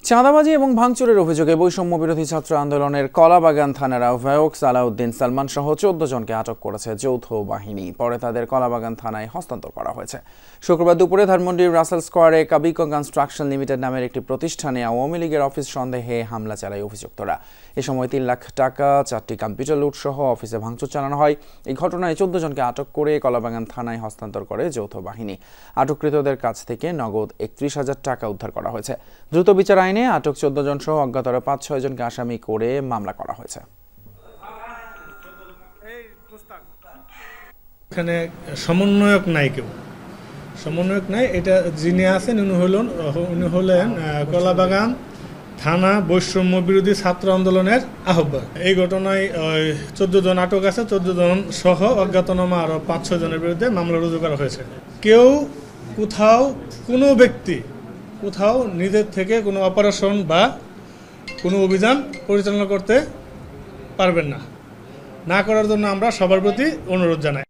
চাঁদাবাজি এবং ভাঙচুরের অভিযোগে বৈষম্য বিরোধী ছাত্র আন্দোলনের কলাবাগান থানার আহ্বায়ক সালাউদ্দিন সালমান সহ 14 জনকে আটক করেছে যৌথ বাহিনী। পরে তাদের কলাবাগান থানায় হস্তান্তর করা হয়েছে। শুক্রবার দুপুরে ধানমন্ডির রাসেল স্কোয়ারে কাবিকো কনস্ট্রাকশন লিমিটেড নামের একটি প্রতিষ্ঠানে আওয়ামী লীগের অফিস সন্দেহে হামলা চালায় অভিযুক্তরা। এ সময় 3 লাখ টাকা, 4টি কম্পিউটার লুট সহ অফিসে ভাঙচুর চালানো হয়। এই ঘটনায় 14 জনকে আটক করে কলাবাগান থানায় হস্তান্তর করে যৌথ বাহিনী। আটককৃতদের কাছ থেকে নগদ 31,000 টাকা উদ্ধার করা হয়েছে। দ্রুত বিচার আইনে আটক 14 জন সহ অজ্ঞাতরা 5-6 জনকে আসামি করে মামলা করা হয়েছে। এখানে সমন্বয়ক নাই, কেউ সমন্বয়ক নাই। এটা যিনি আছেন উনি হলেন কলাবাগান থানা বৈষম্য বিরোধী ছাত্র আন্দোলনের আহ্বায়ক। এই ঘটনায় 14 জন আটক আছে। 14 জন সহ অজ্ঞাতনামা আরো 5-6 জনের বিরুদ্ধে মামলা রুজু করা হয়েছে। কেউ কোথাও কোনো ব্যক্তি কোথাও নিজের থেকে কোনো অপারেশন বা কোনো অভিযান পরিচালনা করতে পারবেন না করার জন্য আমরা সবার প্রতি অনুরোধ জানাই।